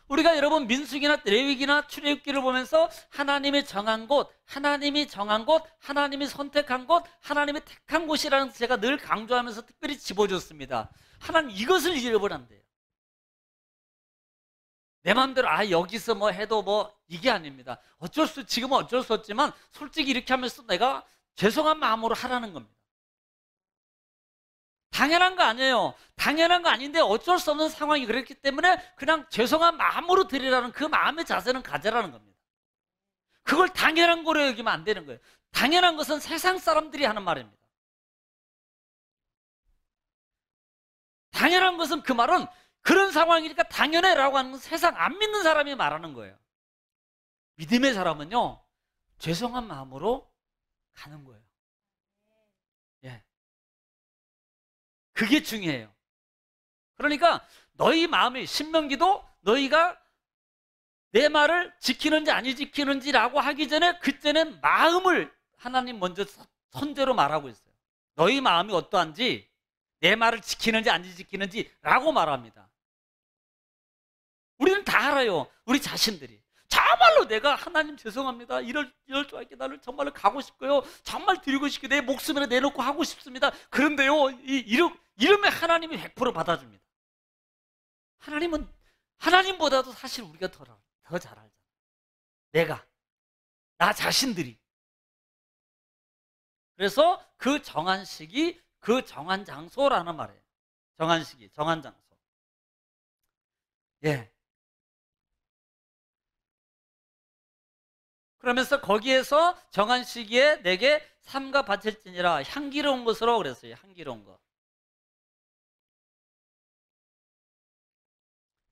우리가 여러분 민수기나 레위기나 출애굽기를 보면서 하나님이 정한 곳, 하나님이 선택한 곳, 하나님이 택한 곳이라는 제가 늘 강조하면서 특별히 집어줬습니다. 하나님 이것을 잃어버리면 안 돼요. 내 마음대로 여기서 뭐 해도 뭐 이게 아닙니다. 지금은 어쩔 수 없지만 솔직히 이렇게 하면서 내가 죄송한 마음으로 하라는 겁니다. 당연한 거 아니에요. 당연한 거 아닌데 어쩔 수 없는 상황이 그렇기 때문에 그냥 죄송한 마음으로 드리라는 그 마음의 자세는 가져라는 겁니다. 그걸 당연한 거로 여기면 안 되는 거예요. 당연한 것은 세상 사람들이 하는 말입니다. 당연한 것은 그 말은 그런 상황이니까 당연해라고 하는 건 세상 안 믿는 사람이 말하는 거예요. 믿음의 사람은요, 죄송한 마음으로 가는 거예요. 예. 그게 중요해요. 그러니까 너희 마음이, 신명기도 너희가 내 말을 지키는지 안 지키는지라고 하기 전에 그때는 마음을 하나님 먼저 선제로 말하고 있어요. 너희 마음이 어떠한지, 내 말을 지키는지 안 지키는지라고 말합니다. 우리는 다 알아요. 우리 자신들이. 저 정말로 내가 하나님 죄송합니다. 이럴 줄 알게 나를 정말로 가고 싶고요. 정말 드리고 싶게 내 목숨을 내놓고 하고 싶습니다. 그런데요, 이러면 하나님이 100% 받아줍니다. 하나님보다도 사실 우리가 더 잘 알잖아. 나 자신들이. 그래서 그 정한 시기, 그 정한 장소라는 말이에요. 정한 시기, 정한 장소. 예. 그러면서 거기에서 정한 시기에 내게 삼가 바칠지니라 향기로운 것으로 그랬어요. 향기로운 것.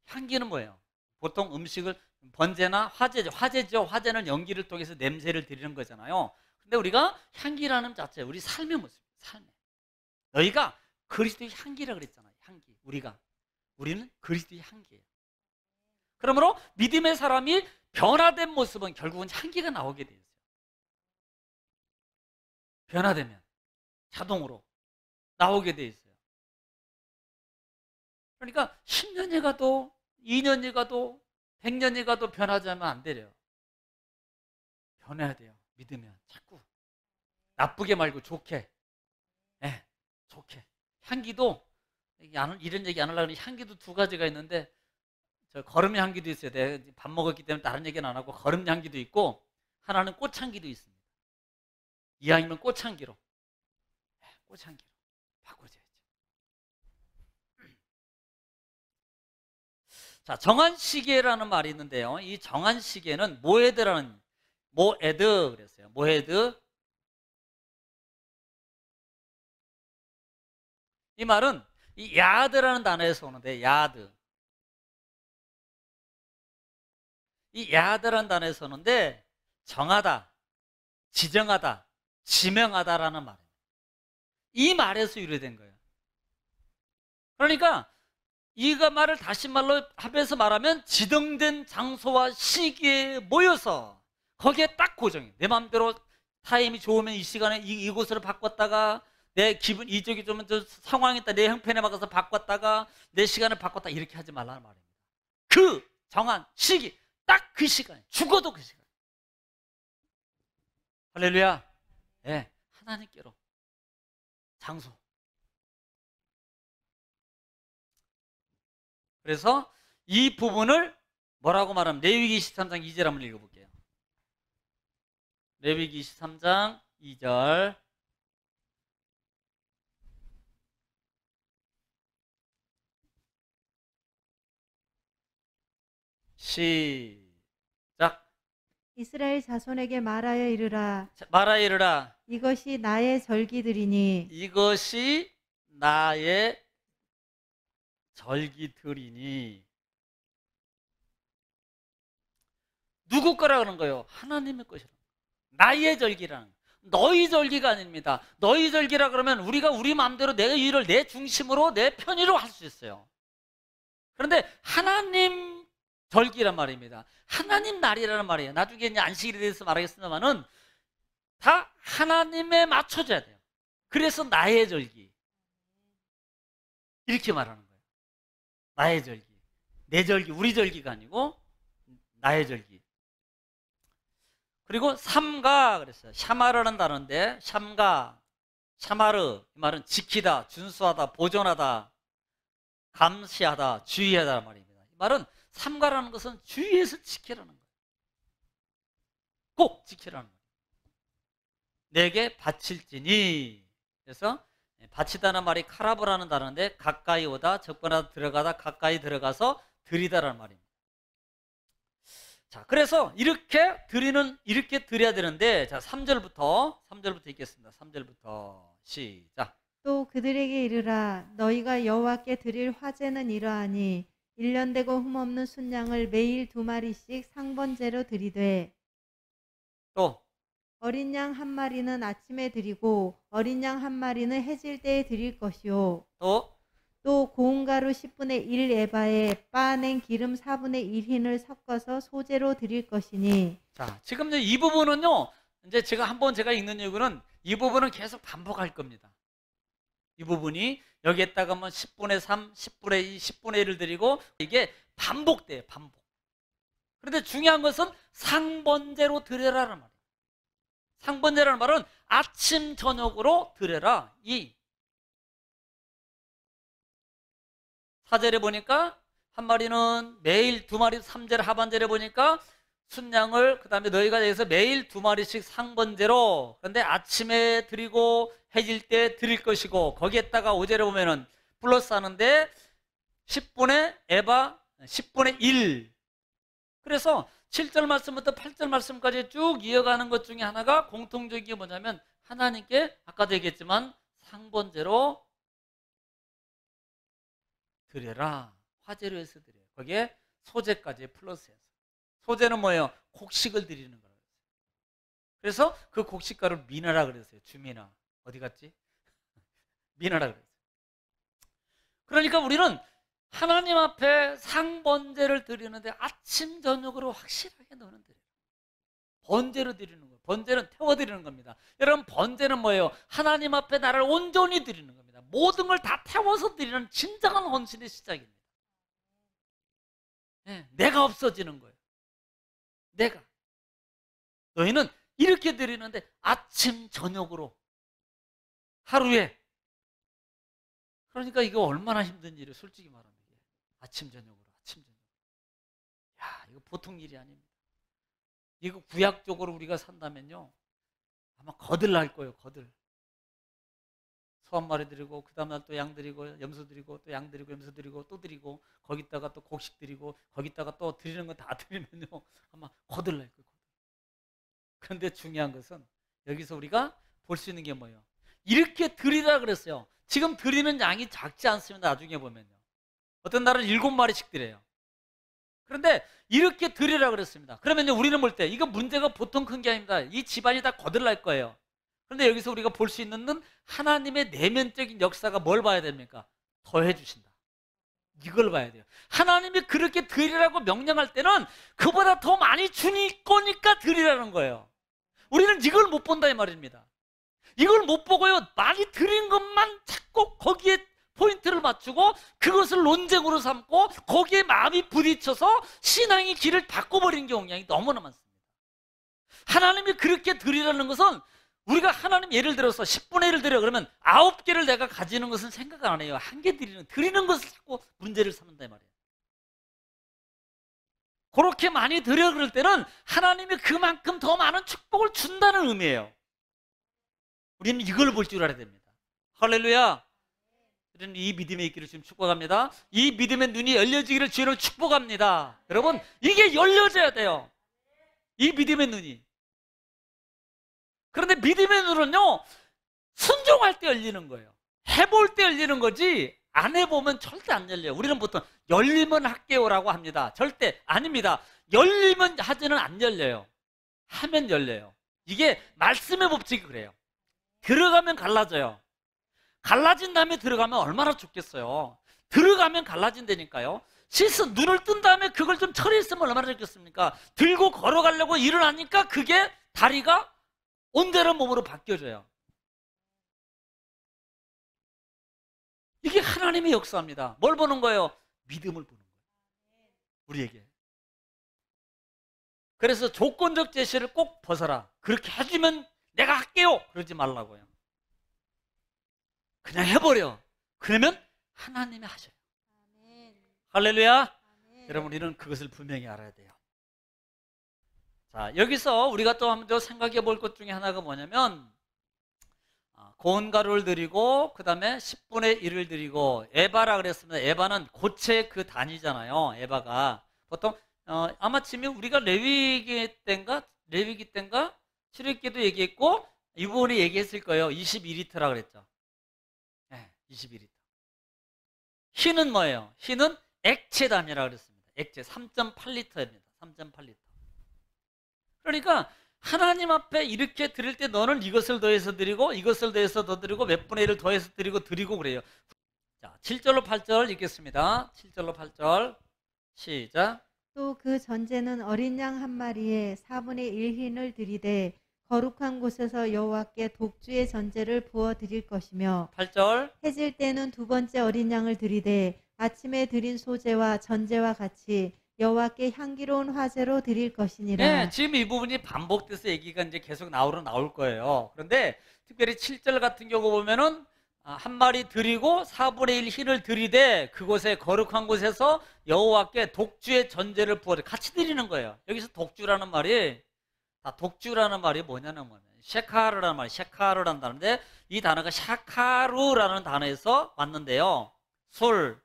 향기는 뭐예요? 보통 음식을 번제나 화제죠. 화제는 연기를 통해서 냄새를 드리는 거잖아요. 근데 우리가 향기라는 자체, 우리 삶의 모습, 삶의. 너희가 그리스도의 향기라 그랬잖아요. 향기. 우리는 그리스도의 향기예요. 그러므로 믿음의 사람이 변화된 모습은 결국은 향기가 나오게 돼 있어요. 변화되면 자동으로 나오게 돼 있어요. 그러니까 10년이 가도 2년이 가도 100년이 가도 변하지 않으면 안 돼요. 변해야 돼요. 믿으면 자꾸 나쁘게 말고 좋게. 네, 좋게. 향기도 이런 얘기 안 하려고 하는데 향기도 두 가지가 있는데 저 거름 향기도 있어요. 내가 밥 먹었기 때문에 다른 얘기는 안 하고 거름 향기도 있고 하나는 꽃향기도 있습니다. 이왕이면 꽃향기로 바꿔줘야죠. 자, 정한 시계라는 말이 있는데요. 이 정한 시계는 모에드 그랬어요. 모에드. 이 말은 이 야드라는 단어에서 오는데 야드. 이 야드라는 단어에서 오는데 정하다, 지정하다, 지명하다라는 말이에요. 이 말에서 유래된 거예요. 그러니까 이가 말을 다시 말로 합해서 말하면 지정된 장소와 시기에 모여서 거기에 딱 고정해. 내 마음대로 타임이 좋으면 이 시간에 이곳으로 바꿨다가 내 기분 이쪽이 좀 상황이 있다 내 형편에 맞아서 바꿨다가 내 시간을 바꿨다 이렇게 하지 말라는 말입니다. 그 정한 시기 딱 그 시간에 죽어도 그 시간. 할렐루야. 네, 하나님께로 장소. 그래서 이 부분을 뭐라고 말하면 레위기 23장 2절 한번 읽어볼게요. 레위기 23장 2절 시작. 이스라엘 자손에게 말하여 이르라. 말하여 이르라. 이것이 나의 절기들이니. 이것이 나의 절기들이니. 누구 거라 그런 거예요? 하나님의 것이라. 나의 절기라는 거예요. 너희 절기가 아닙니다. 너희 절기라 그러면 우리가 우리 마음대로 내 일을 내 중심으로 내 편의로 할 수 있어요. 그런데 하나님 절기란 말입니다. 하나님 날이라는 말이에요. 나중에 이제 안식일에 대해서 말하겠습니다만은 다 하나님에 맞춰져야 돼요. 그래서 나의 절기. 이렇게 말하는 거예요. 나의 절기. 내 절기, 우리 절기가 아니고 나의 절기. 그리고 삼가 그랬어요. 샤마르라는 단어인데 샤마르 이 말은 지키다, 준수하다, 보존하다, 감시하다, 주의하다는 말입니다. 이 말은 삼가라는 것은 주의해서 지키라는 거예요. 꼭 지키라는 거예요. 내게 바칠지니. 그래서 바치다는 말이 카라브라는 단어인데 가까이 오다, 접근하다, 들어가다, 가까이 들어가서 드리다라는 말입니다. 자, 그래서 이렇게 드려야 되는데, 자, 3절부터 읽겠습니다. 3절부터 시작. 또 그들에게 이르라. 너희가 여호와께 드릴 화제는 이러하니 1년 되고 흠없는 순양을 매일 2마리씩 상번제로 드리되 또 어린 양 1마리는 아침에 드리고 어린 양 1마리는 해질 때에 드릴 것이요. 또 고운 가루 10분의 1 에바에 빻아낸 기름 4분의 1 흰을 섞어서 소제로 드릴 것이니. 자, 지금 이제 이 부분은요, 이제 제가 읽는 이유는 이 부분은 계속 반복할 겁니다. 이 부분이 여기에다가 뭐 10분의 3, 10분의 2, 10분의 1을 드리고 이게 반복돼요, 반복. 그런데 중요한 것은 상번제로 드려라는 말이에요. 상번제라는 말은 아침 저녁으로 드려라. 이 4절에 보니까 한 마리는 매일 2마리, 3절 하반절에 보니까 순양을 그 다음에 너희가 여기서 매일 2마리씩 상번제로, 그런데 아침에 드리고 해질 때 드릴 것이고, 거기에다가 5절에 보면은 플러스 하는데 10분의 에바 10분의 1. 그래서 7절 말씀부터 8절 말씀까지 쭉 이어가는 것 중에 하나가 공통적인 게 뭐냐면 하나님께 아까도 얘기했지만 상번제로 드려라. 화제로 해서 드려요. 거기에 소제까지 플러스해서. 소제는 뭐예요? 곡식을 드리는 거예요. 그래서 그 곡식가루 미나라 그랬어요. 주미나. 어디 갔지? 미나라 그랬어요. 그러니까 우리는 하나님 앞에 상번제를 드리는데 아침 저녁으로 확실하게 너는 드려요. 번제로 드리는 거예요. 번제는 태워드리는 겁니다. 여러분, 번제는 뭐예요? 하나님 앞에 나를 온전히 드리는 겁니다. 모든 걸 다 태워서 드리는 진정한 헌신의 시작입니다. 네, 내가 없어지는 거예요. 내가. 너희는 이렇게 드리는데 아침 저녁으로 하루에. 그러니까 이거 얼마나 힘든 일이에요. 솔직히 말하면 이게. 아침 저녁으로. 야, 이거 보통 일이 아닙니다. 이거 구약적으로 우리가 산다면요 아마 거들날 거예요. 거들. 소 한 마리 드리고 그 다음날 또 양 드리고 염소 드리고 또 양 드리고 염소 드리고 또 드리고 거기다가 또 곡식 드리고 거기다가 또 드리는 거 다 드리면요 아마 거들날 거예요. 그런데 중요한 것은 여기서 우리가 볼 수 있는 게 뭐예요? 이렇게 드리라 그랬어요. 지금 드리는 양이 작지 않습니다. 나중에 보면요. 어떤 날은 7마리씩 드려요. 그런데 이렇게 드리라 그랬습니다. 그러면요 우리는 볼 때 이거 문제가 보통 큰 게 아닙니다. 이 집안이 다 거들날 거예요. 그런데 여기서 우리가 볼 수 있는 하나님의 내면적인 역사가 뭘 봐야 됩니까? 더해 주신다. 이걸 봐야 돼요. 하나님이 그렇게 드리라고 명령할 때는 그보다 더 많이 주니 거니까 드리라는 거예요. 우리는 이걸 못 본다 이 말입니다. 이걸 못 보고요 많이 드린 것만 찾고 거기에 포인트를 맞추고 그것을 논쟁으로 삼고 거기에 마음이 부딪혀서 신앙의 길을 바꿔버리는 경향이 너무나 많습니다. 하나님이 그렇게 드리라는 것은 우리가 하나님 예를 들어서 10분의 1을 드려 그러면 9개를 내가 가지는 것은 생각 안 해요. 1개 드리는 것을 자꾸 문제를 삼는다 이 말이에요. 그렇게 많이 드려 그럴 때는 하나님이 그만큼 더 많은 축복을 준다는 의미예요. 우리는 이걸 볼 줄 알아야 됩니다. 할렐루야. 우리는 이 믿음의 있기를 지금 축복합니다. 이 믿음의 눈이 열려지기를 주님을 축복합니다. 여러분 이게 열려져야 돼요. 이 믿음의 눈이. 그런데 믿음의 눈은요 순종할 때 열리는 거예요. 해볼 때 열리는 거지 안 해보면 절대 안 열려요. 우리는 보통 열리면 할게요라고 합니다. 절대 아닙니다. 열리면 하지는 안 열려요. 하면 열려요. 이게 말씀의 법칙이 그래요. 들어가면 갈라져요. 갈라진 다음에 들어가면 얼마나 좋겠어요. 들어가면 갈라진다니까요. 눈을 뜬 다음에 그걸 좀 처리했으면 얼마나 좋겠습니까? 들고 걸어가려고 일어나니까 그게 다리가 온대로 몸으로 바뀌어져요. 이게 하나님의 역사입니다. 뭘 보는 거예요? 믿음을 보는 거예요. 우리에게. 그래서 조건적 제시를 꼭 벗어라. 그렇게 해주면 내가 할게요. 그러지 말라고요. 그냥 해버려. 그러면 하나님이 하셔요. 아멘. 할렐루야. 아멘. 여러분 우리는 그것을 분명히 알아야 돼요. 자, 여기서 우리가 또 한 번 더 생각해 볼 것 중에 하나가 뭐냐면 고운 가루를 드리고 그 다음에 10분의 1을 드리고 에바라 그랬습니다. 에바는 고체 그 단위잖아요. 에바가 보통 아마 지금 우리가 레위기 때인가 출애굽기도 얘기했고 이 부분에 얘기했을 거예요. 22리터라 그랬죠. 네, 22리터. 흰은 뭐예요? 흰은 액체 단위라 그랬습니다. 액체 3.8리터입니다. 3.8리터. 그러니까 하나님 앞에 이렇게 드릴 때 너는 이것을 더해서 드리고 이것을 더해서 더 드리고 몇 분의 1을 더해서 드리고 그래요. 자, 7절로 8절 읽겠습니다. 7절로 8절 시작. 또 그 전제는 어린 양 한 마리에 4분의 1 흰을 드리되 거룩한 곳에서 여호와께 독주의 전제를 부어 드릴 것이며 8절. 해질 때는 두 번째 어린 양을 드리되 아침에 드린 소제와 전제와 같이 여호와께 향기로운 화제로 드릴 것이니라. 네, 지금 이 부분이 반복돼서 얘기가 이제 계속 나올 거예요. 그런데 특별히 7절 같은 경우 보면은 한 마리 드리고 4분의 1 흰을 드리되 그곳에 거룩한 곳에서 여호와께 독주의 전제를 부어서 같이 드리는 거예요. 여기서 독주라는 말이 뭐냐면 셰카르라는 말이 셰카르라는 단어인데 이 단어가 샤카루라는 단어에서 왔는데요. 술,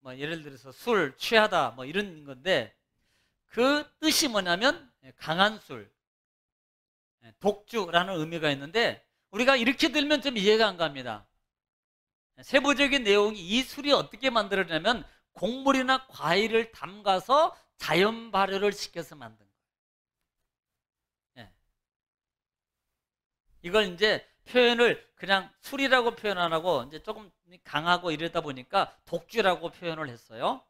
뭐 예를 들어서 술, 취하다 뭐 이런 건데 그 뜻이 뭐냐면 강한 술, 독주라는 의미가 있는데 우리가 이렇게 들면 좀 이해가 안 갑니다. 세부적인 내용이 이 술이 어떻게 만들어지냐면 곡물이나 과일을 담가서 자연 발효를 시켜서 만든 거예요. 이걸 이제 표현을 그냥 술이라고 표현 안 하고 이제 조금 강하고 이러다 보니까 독주라고 표현을 했어요.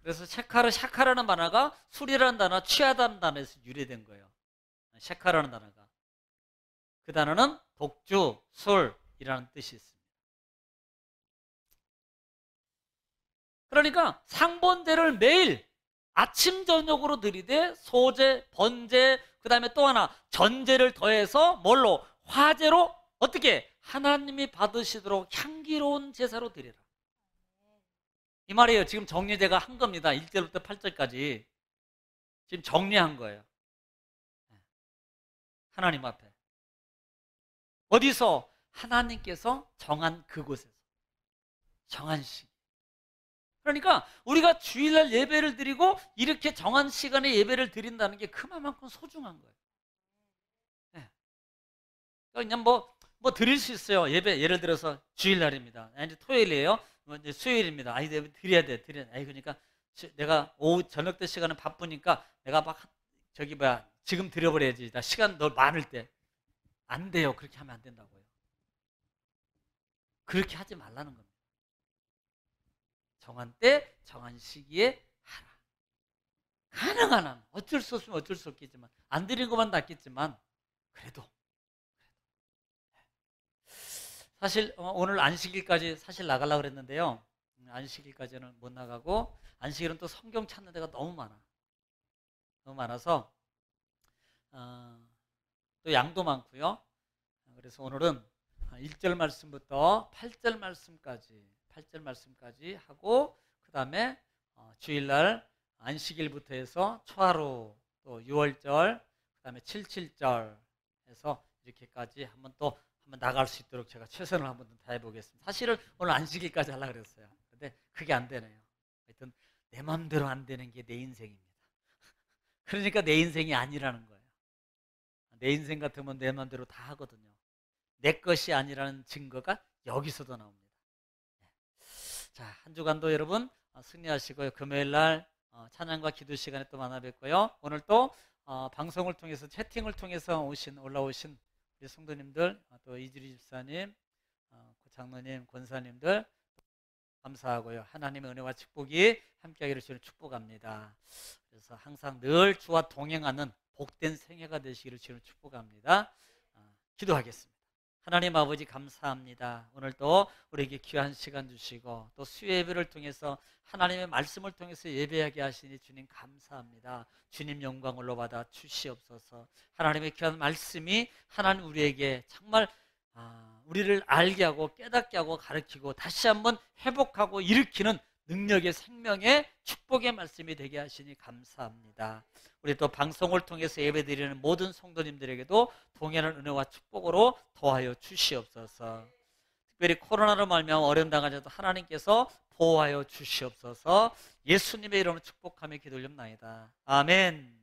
그래서 샤카라는 단어가 술이라는 단어, 취하다는 단어에서 유래된 거예요. 샤카라는 단어가. 그 단어는 독주, 술이라는 뜻이 있습니다. 그러니까 상번제를 매일 아침 저녁으로 드리되 소제, 번제, 그 다음에 또 하나 전제를 더해서 뭘로? 화제로 어떻게? 하나님이 받으시도록 향기로운 제사로 드리라. 이 말이에요. 지금 정리 제가 한 겁니다. 1절부터 8절까지 지금 정리한 거예요. 하나님 앞에. 어디서? 하나님께서 정한 그곳에서. 정한 시기. 그러니까 우리가 주일날 예배를 드리고 이렇게 정한 시간에 예배를 드린다는 게 그만큼 소중한 거예요. 그냥 뭐 드릴 수 있어요. 예배 예를 들어서 주일날입니다. 이제 토요일이에요. 이제 수요일입니다. 예배 드려야 돼. 그러니까 내가 오후 저녁 때 시간은 바쁘니까 내가 막 지금 드려버려야지. 나 시간 더 많을 때. 안 돼요. 그렇게 하면 안 된다고요. 그렇게 하지 말라는 겁니다. 정한 때, 정한 시기에 하라. 가능한 한, 어쩔 수 없으면 어쩔 수 없겠지만, 안 드린 것만 낫겠지만, 그래도. 사실 오늘 안식일까지 사실 나가려고 그랬는데요. 안식일까지는 못 나가고, 안식일은 또 성경 찾는 데가 너무 많아. 너무 많아서, 또 양도 많고요. 그래서 오늘은 1절 말씀부터 8절 말씀까지 하고 그 다음에 주일날 안식일부터 해서 초하루 또 6월절 그 다음에 7.7절 해서 이렇게까지 한번 나갈 수 있도록 제가 최선을 한번 다해보겠습니다. 사실은 오늘 안식일까지 하려고 그랬어요. 근데 그게 안 되네요. 하여튼 내 마음대로 안 되는 게 내 인생입니다. 그러니까 내 인생이 아니라는 거예요. 내 인생 같으면 내 마음대로 다 하거든요. 내 것이 아니라는 증거가 여기서도 나옵니다. 자, 한 주간도 여러분 승리하시고요. 금요일날 찬양과 기도 시간에 또 만나 뵙고요. 오늘 또 방송을 통해서 채팅을 통해서 올라오신 우리 성도님들 또 이주리 집사님, 장로님, 권사님들 감사하고요. 하나님의 은혜와 축복이 함께하기를 주는 축복합니다. 그래서 항상 늘 주와 동행하는 복된 생애가 되시기를 주는 축복합니다. 기도하겠습니다. 하나님 아버지 감사합니다. 오늘도 우리에게 귀한 시간 주시고 또 수요 예배를 통해서 하나님의 말씀을 통해서 예배하게 하시니 주님 감사합니다. 주님 영광을 올라받아 주시옵소서. 하나님의 귀한 말씀이 하나님 우리에게 정말 우리를 알게 하고 깨닫게 하고 가르치고 다시 한번 회복하고 일으키는 능력의 생명의 축복의 말씀이 되게 하시니 감사합니다. 우리 또 방송을 통해서 예배드리는 모든 성도님들에게도 동행하는 은혜와 축복으로 도와여 주시옵소서. 특별히 코로나로 말미암아 어려움 당하셔도 하나님께서 보호하여 주시옵소서. 예수님의 이름으로 축복하며 기도 올립나이다. 아멘.